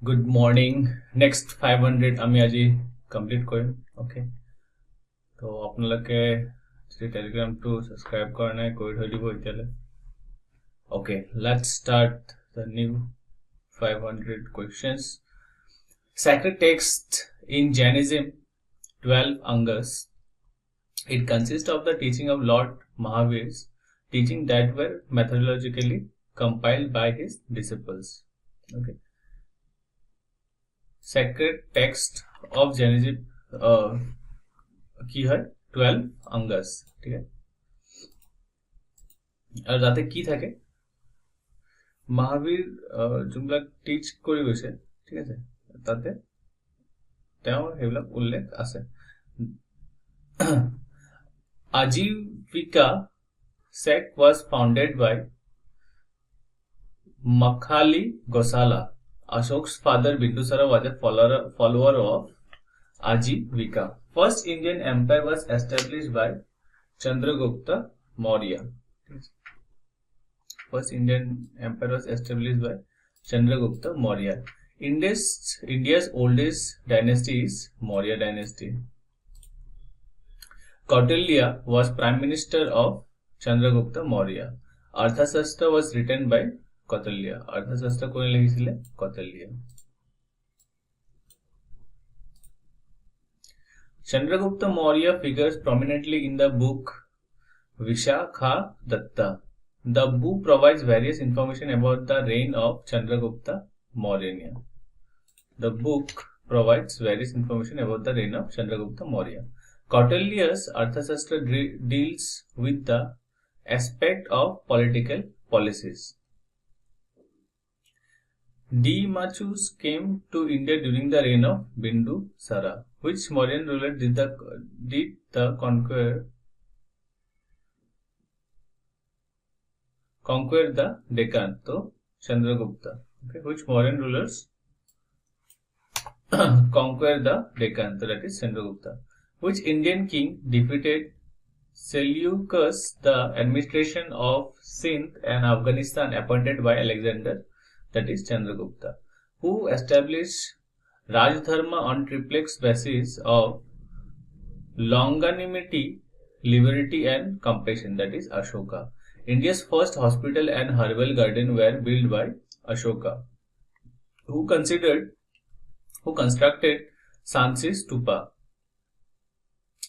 Good morning. Next 500 আমি আজি complete কৰিম. ওকে, তো আপোনালোকে যদি টেলিগ্ৰামটো সাবস্ক্ৰাইব কৰা নাই কৰি থৈ দিব এতিয়ালৈ. Okay, let's start the new 500 questions. Sacred text in Jainism, 12 Angas. It consists of the teaching of Lord Mahavir's teaching that were methodologically compiled by his disciples. Okay. Sacred text of Jainism কি হয় 12 अंगस. ঠিক আছে, আৰু তাতে কি থাকে মহাবীৰ যোনবিলাক teach কৰি গৈছে, ঠিক আছে, তাতে তেওঁৰ সেইবিলাক উল্লেখ আছে. Ajivika sect was founded by Makhali Gosala. Ashok's father Bindusara was a follower of Ajivika. First Indian empire was established by Chandragupta Maurya. First Indian empire was established by Chandragupta Maurya. India's oldest dynasty is Maurya dynasty. Kautilya was prime minister of Chandragupta Maurya. Arthashastra was written by Kautilya. Arthashastra কোনে লিখিছিলে? Kautilya. Chandragupta Maurya figures prominently in the book Vishakha-datta. The book provides various information about the reign of Chandragupta Maurya. The book provides various information about the reign of Chandragupta Maurya. Kautilya's Arthashastra deals with the aspect of political policies. Dimachus came to India during the reign of Bindusara. Which Mauryan ruler did the conquer the Deccan? So Chandragupta. Okay, which Mauryan rulers conquer the Deccan? So that is Chandragupta. Which Indian king defeated Seleucus, the administration of Sindh and Afghanistan appointed by Alexander? That is Chandragupta. Who established Rajdharma on triplex basis of longanimity, liberty and compassion? That is Ashoka. India's first hospital and herbal garden were built by Ashoka. Who constructed Sanchi Stupa?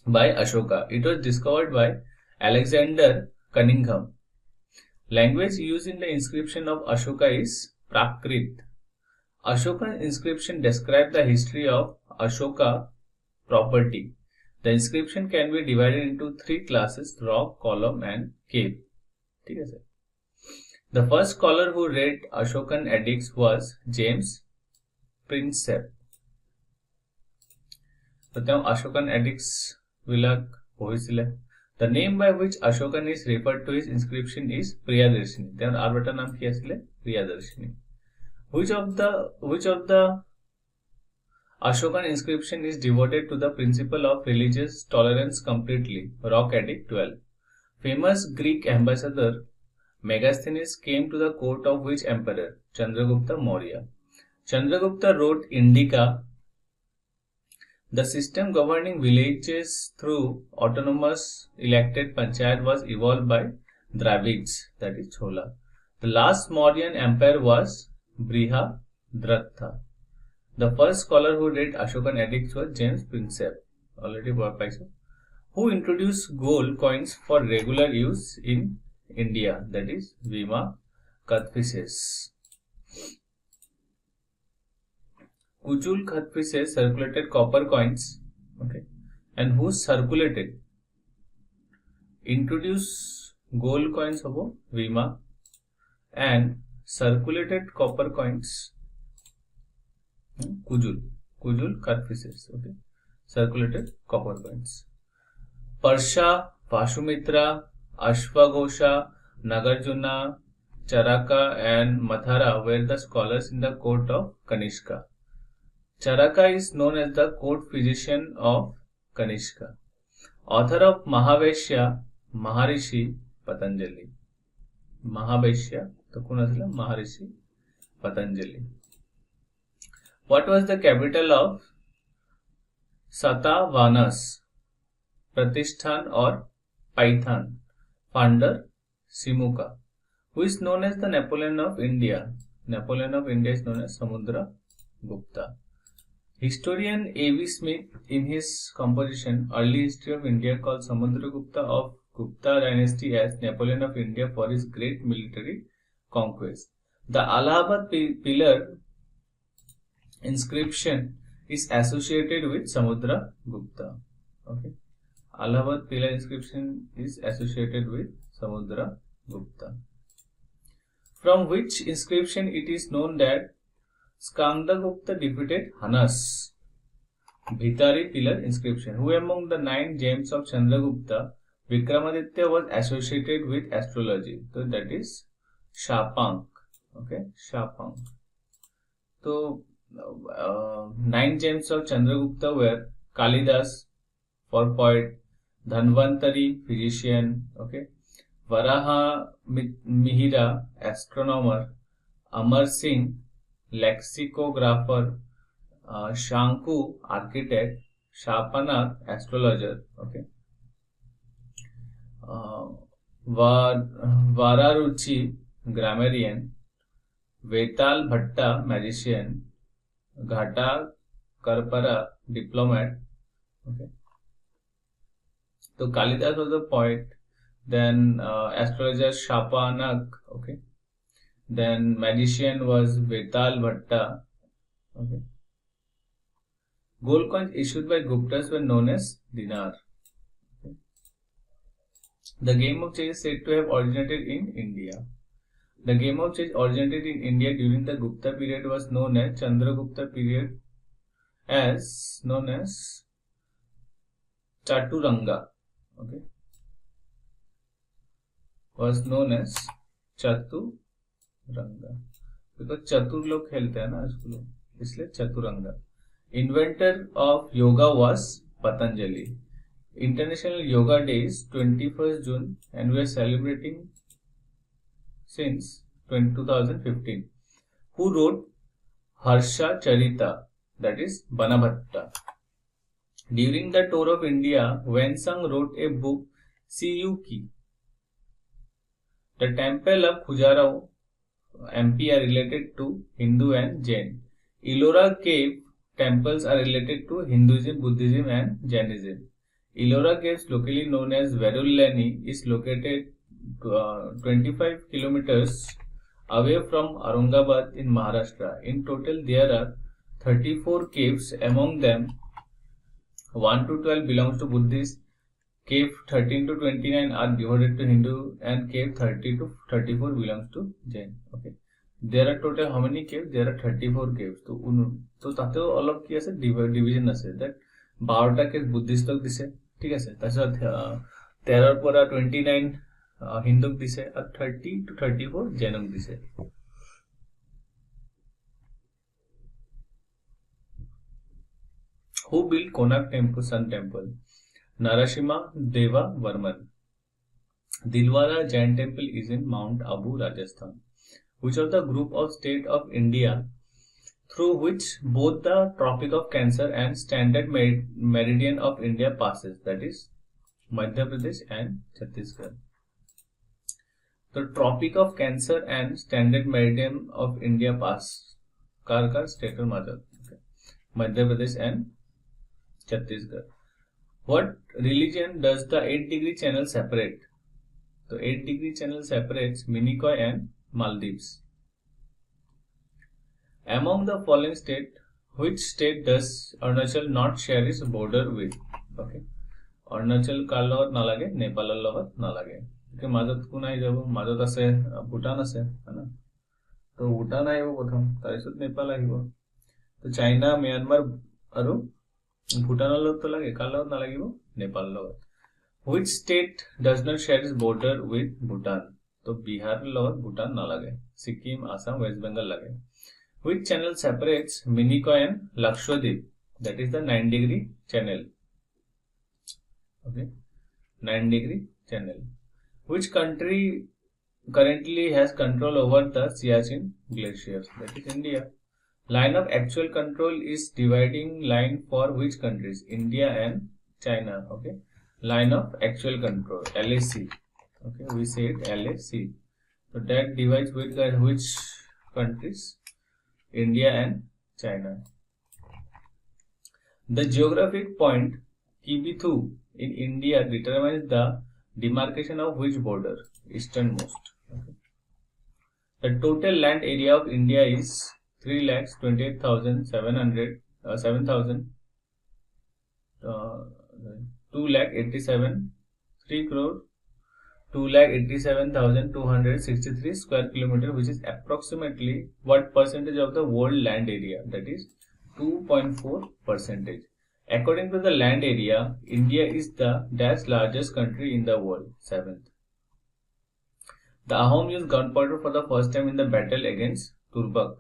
By Ashoka. It was discovered by Alexander Cunningham. Language used in the inscription of Ashoka is Prakrit. Ashoka's inscription describes the history of Ashoka property. The inscription can be divided into three classes: rock, column and cave. The first scholar who read Ashokan edicts was James Prinsep. Ashokan edicts vilak পঢ়িছিলে. The name by which Ashokan is referred to his inscription is Priyadarshini. Their arbiter naam ki asile? Priyadarshini. Which of the Ashokan inscription is devoted to the principle of religious tolerance completely? Rock Edict 12. Famous Greek ambassador Megasthenes came to the court of which emperor? Chandragupta Maurya. Chandragupta wrote Indica. The system governing villages through autonomous elected panchayat was evolved by Dravids, that is Chola. The last Mauryan empire was Brihadratha. The first scholar who read Ashokan edicts was James Prinsep. Already paisa. Who introduced gold coins for regular use in India? That is Vima Kadphises. Kujul Kadphises circulated copper coins. Okay, and who introduced gold coins of Vima and circulated copper coins? Kujul Kadphises. Okay, circulated copper coins. Parsha, Vashumitra, Ashvaghosha, Nagarjuna, Charaka and Mathara were the scholars in the court of Kanishka. Charaka is known as the court physician of Kanishka. Author of Mahaveshya, Maharishi Patanjali. Mahaveshya, तो कौन असला? Maharishi Patanjali. What was the capital of Satavahanas, Pratishthan or Python? Founder Simuka. Who is known as the Napoleon of India? Napoleon of India is known as Samudragupta. Historian A.V. Smith, in his composition Early History of India, called Samudragupta of Gupta dynasty as Napoleon of India for his great military conquest. The Allahabad pillar inscription is associated with Samudragupta. Okay, Allahabad pillar inscription is associated with Samudragupta. From which inscription it is known that Skandagupta defeated Hanas? Bhitari pillar inscription. Who among the 9 gems of Chandragupta Vikramaditya was associated with astrology? So that is Shashank. Okay, Shashank. So 9 gems of Chandragupta were Kalidas for poet, Dhanvantari physician, okay, Varaha Mihira astronomer, Amar Singh lexicographer, Shanku architect, Shapanath astrologer, okay, Vararuchi grammarian, Vetal Bhatta magician, Ghata Karpara diplomat. Okay. So Kalidas was a poet, then astrologer Shapanak, okay, then magician was Vetal Bhatta, okay. Gold coins issued by Guptas were known as dinar. Okay. The game of chess is said to have originated in India. The game of chess originated in India during the Gupta period was known as Chandragupta period as known as Chaturanga. Okay, was known as Chaturanga because चतुर लोग खेलते हैं ना इसको लोग, इसलिए Chaturanga. Inventor of yoga was Patanjali. International Yoga Day is 21st June and we are celebrating since 2015. Who wrote Harsha Charita? That is Banabhatta. During the tour of India, Wensang wrote a book Siyuki. The temple of Khajuraho, MP are related to Hindu and Jain. Ellora cave temples are related to Hinduism, Buddhism and Jainism. Ellora caves, locally known as Verullani, is located 25 kilometers away from Aurangabad in Maharashtra. In total, there are 34 caves. Among them, 1 to 12 belongs to Buddhist, cave 13 to 29 are devoted to Hindu, and cave 30 to 34 belongs to Jain. Okay, there are total how many caves? There are 34 caves. So তাতেও অলপ কি আছে division আছে, that 12টা cave বুদ্ধিষ্টক দিছে, ঠিক আছে, তাৰপিছত 13ৰ পৰা 29 হিন্দুক দিছে আৰু 30 to 34 জৈনক দিছে. Who built Konark Temple, Sun Temple? Narasimha Deva Varman. Dilwara Jain Temple is in Mount Abu, Rajasthan. Which of the group of state of India through which both the Tropic of Cancer and Standard Meridian of India passes? That is Madhya Pradesh and Chhattisgarh. The Tropic of Cancer and Standard Meridian of India pass Karkar state or Madhya Pradesh and Chhattisgarh. What religion does the 8-degree channel separate? The 8-degree channel separates Minicoy and Maldives. Among the following state, which state does Arunachal not share its border with? Okay, Arunachal কাৰ লগত নালাগে, নেপালৰ লগত নালাগে. Okay, মাজত কোন আহি যাব? মাজত আছে ভূটান আছে, না? তো ভূটান আহিব প্ৰথম, তাৰপিছত নেপাল আহিব. তো চাইনা, ম্যানমাৰ আৰু ভূটানৰ লগত তো লাগে, কাৰ লগত নালাগিব? নেপালৰ লগত. Which state does not share its border with Bhutan? तो बिहार লগত भूटान ना लगे, सिक्किम, आसाम, वेस्ट बंगाल लगे. Which channel separates Minicoy and Lakshadweep? That is the 9-degree channel. Okay, 9-degree channel. Which country currently has control over the Siachen glaciers? That is India. Line of actual control is dividing line for which countries? India and China. Okay. Line of actual control, LAC. Okay, we said LAC. So that divides with which countries? India and China. The geographic point Kibithu in India determines the demarcation of which border? Easternmost. Okay. The total land area of India is 3,28,700 7,000 2,87 3 crore 2,87,263 square kilometer, which is approximately what percentage of the world land area? That is 2.4%. According to the land area, India is the dash largest country in the world. 7th. The Ahom used gunpowder for the first time in the battle against Turbak.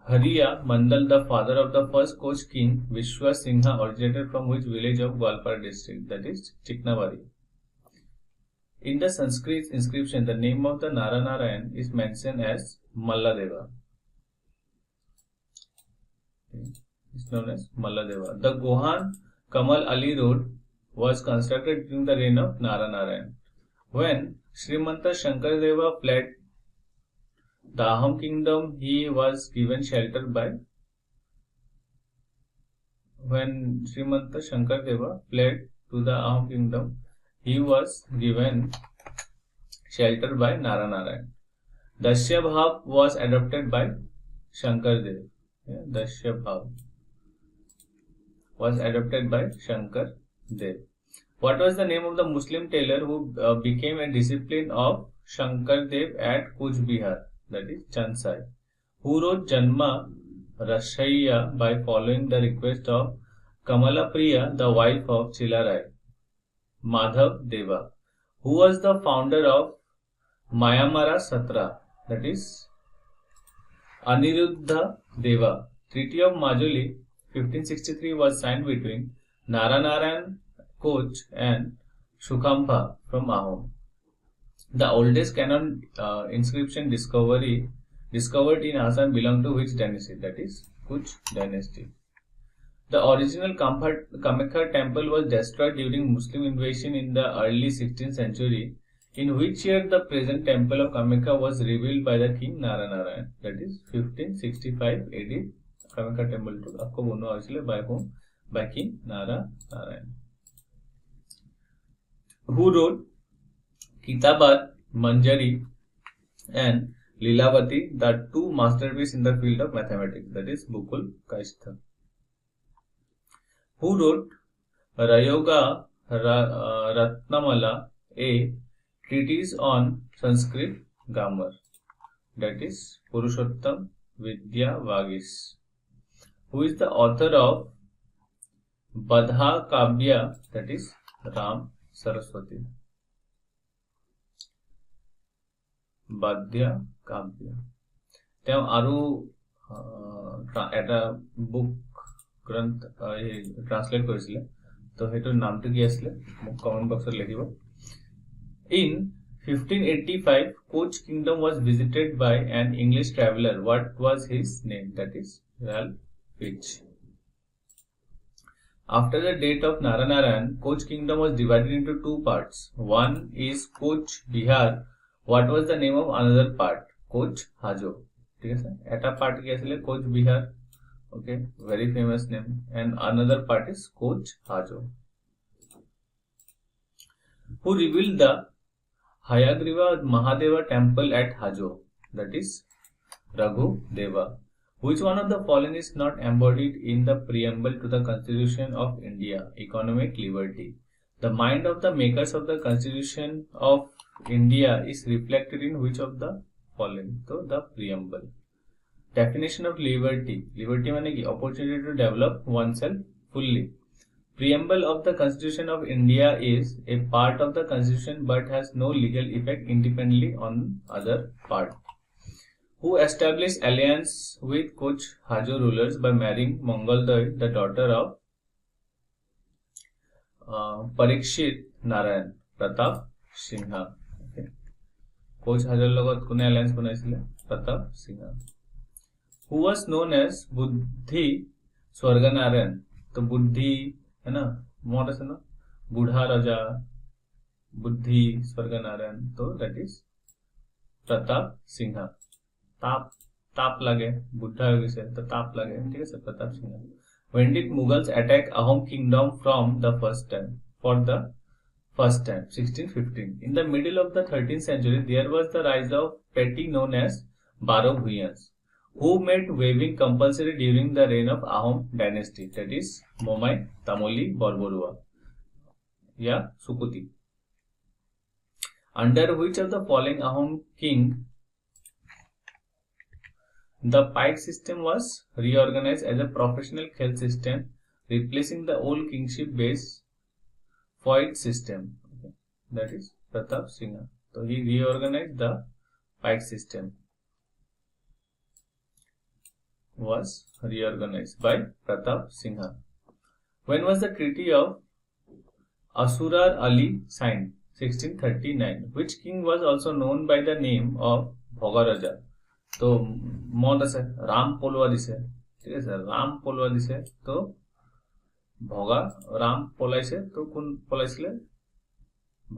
Hariya Mandal, the father of the first Koch king, Vishwa Singha, originated from which village of Gwalpara district? That is Chiknawari. In the Sanskrit inscription, the name of the Naranarayan is mentioned as Malladeva. It's known as Malladeva. The Gohan Kamal Ali Road was constructed during the reign of Naranarayan. When Srimanta Shankardeva fled the Ahom kingdom, he was given shelter by. When Srimanta Shankardeva fled to the Ahom kingdom, he was given shelter by Naranarayan. Dasya Bhav was adopted by Shankardev. Dasya Bhav was adopted by Shankardev. What was the name of the Muslim tailor who became a disciple of Shankardev at Kuch Bihar? That is Chansai. Who wrote Janma Rashaiya by following the request of Kamala Priya, the wife of Chilarai? Madhav Deva. Who was the founder of Mayamara Satra? That is Aniruddha Deva. Treaty of Majuli 1563 was signed between Naranarayan Koch and Shukamba from Ahom. The oldest canon inscription discovered in Assam belong to which dynasty? That is Kuch dynasty. The original Kamakhya temple was destroyed during Muslim invasion in the early 16th century. In which year the present temple of Kamakhya was rebuilt by the king Naranarayan? That is 1565 AD. Kamakhya temple to आपको बोलना है by whom? By King Naranaran. Who wrote Kitabat, Manjari and Lilavati, the two masterpieces in the field of mathematics? That is Bukul Kaistha. Who wrote Rayoga Ratnamala, a treatise on Sanskrit grammar? That is Purushottam Vidya Vagis. Who is the author of Badha Kavya? That is Ram Saraswati. Badhya Kavya. Then Aru at a book গ্রন্থ translate কৰিছিলে তো হেটোৰ নামটো কি আছিল মোক comment বক্সত লিখিব In 1585 Koch kingdom was visited by an English traveler. What was his name? That is Ralph Fitch. After the death of Naranarayan, Koch kingdom was divided into two parts. One is Koch Bihar. What was the name of another part? Koch Hajo. ठीक है sir एटा part क्या আছিল Koch Bihar. Okay, very famous name. And another part is Koch Hajo. Who rebuilt the Hayagriva Mahadeva temple at Hajo? That is Raghu Deva. Which one of the following is not embodied in the preamble to the Constitution of India? Economic liberty. The mind of the makers of the Constitution of India is reflected in which of the following? So the preamble. Definition of liberty. Liberty means opportunity to develop oneself fully. Preamble of the Constitution of India is a part of the Constitution but has no legal effect independently on other part. Who established alliance with Koch Hajo rulers by marrying Mangaldoy, the daughter of Parikshit Narayan Pratap Singha. Okay. Koch Hajo লগত কোনে alliance বনাইছিলে? Pratap Singha. who was known as बुद्धि स्वर्गनारायण. तो बुद्धि है ना, मौत है ना, बूढ़ा राजा बुद्धि स्वर्गनारायण. तो दैट इज प्रताप सिंह. ताप ताप लगे बुढ़ा से तो ताप लगे, ठीक है sir, Pratap Singh. When did Mughals attack Ahom kingdom from the first time? For the first time, 1615. In the middle of the 13th century, there was the rise of petty known as Baro Bhuyans, who made weaving compulsory during the reign of Ahom dynasty. That is Momai, Tamoli, Borborua, या Sukuti. Under which of the following Ahom king the pike system was reorganized as a professional khel system, replacing the old kingship based feud system? Okay. That is Pratap Singh. So he reorganized the pike system. Was reorganized by Pratap Singh. When was the Treaty of Asurar Ali signed? 1639. Which king was also known by the name of Bhogaraja? तो मौत আছে राम पोलवा দিছে, ঠিক আছে, রাম পোলৱা দিছে. তো ভগা রাম পলাইছে, তো কোন পলাইছিলে?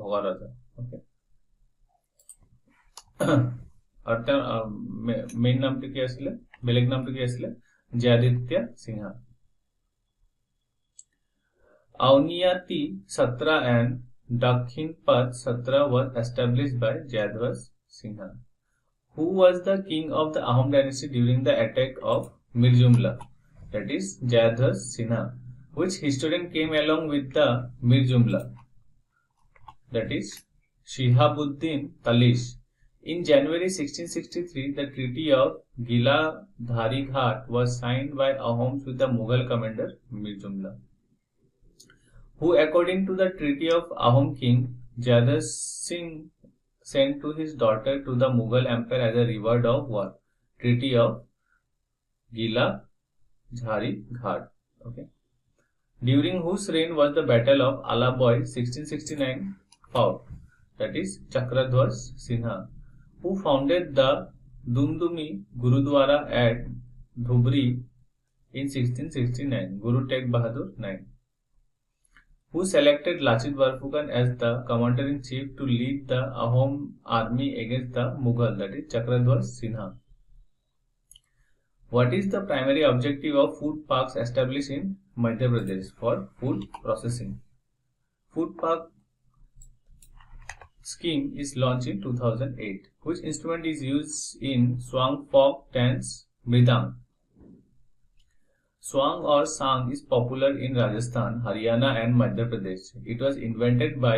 ভগা রাজা. ওকে. আর তার মেইন নামটো কি আছিল? বেলেগ নামটো কি আছিল? জয়াদিত্য সিংহ. Auniyati Satra and Dakhinpad Satra was established by Jayadhwas Singha. Who was the king of the Ahom dynasty during the attack of Mir Jumla? That is Jayadhwas Sinha. Which historian came along with the Mir Jumla? That is Shihabuddin Talish. In January 1663, the Treaty of Gila Dhari Ghat was signed by Ahoms with the Mughal commander Mir Jumla, who according to the Treaty of Ahom King Jayadhwas Singh sent to his daughter to the Mughal Empire as a reward of what? Treaty of Gila Dhari Ghat. Okay. During whose reign was the Battle of Alaboi 1669 fought? That is Chakradhwas Sinha. Who founded the Dumdumi Gurudwara at Dhubri in 1669? Guru Tegh Bahadur 9. Who selected Lachit Barphukan as the commander-in-chief to lead the Ahom army against the Mughal? That is Chakradhwas Sinha. What is the primary objective of food parks established in Madhya Pradesh? For food processing. Food park scheme is launched in 2008. Which instrument is used in Swang folk dance Mridang? Swang or Sang is popular in Rajasthan, Haryana and Madhya Pradesh. It was invented by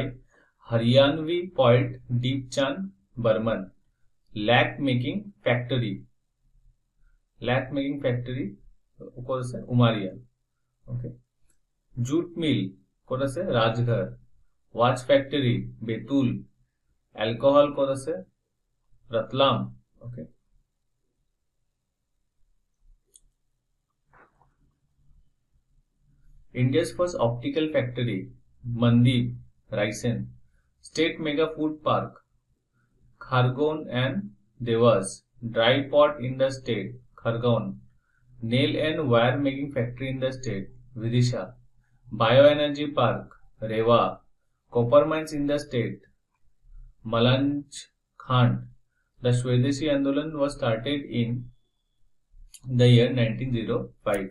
Haryanvi poet Deepchand Burman. Lac making factory. Lac making factory কোন আছে? Umaria. Okay. Jute mill কোন আছে? Rajghar. Watch factory Betul. Alcohol কোন আছে? Ratlam. Okay. India's first optical factory, Mandeep, Raisen. State mega food park, Khargon and Devas. Dry pot in the state, Khargon. Nail and wire making factory in the state, Vidisha. Bioenergy park, Rewa. Copper mines in the state, Malanj Khand. The Swadeshi Andolan was started in the year 1905.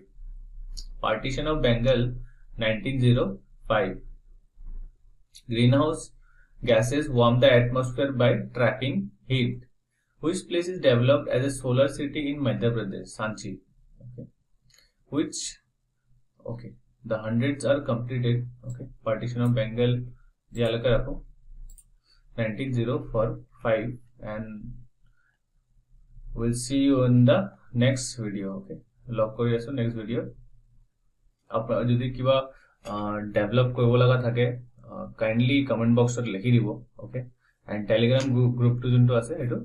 Partition of Bengal 1905. Greenhouse gases warm the atmosphere by trapping heat. Which place is developed as a solar city in Madhya Pradesh? Sanchi. Okay. Which? Okay. The hundreds are completed. Okay. Partition of Bengal 1905, and we'll see you in the next video. Okay. Log কৰি আছো next ভিডিঅ'. আপোনাৰ যদি কিবা develop কৰিব লগা থাকে kindly comment বক্সত লিখি দিব. অ'কে. এণ্ড টেলিগ্ৰাম গ্ৰুপটো যোনটো আছে সেইটো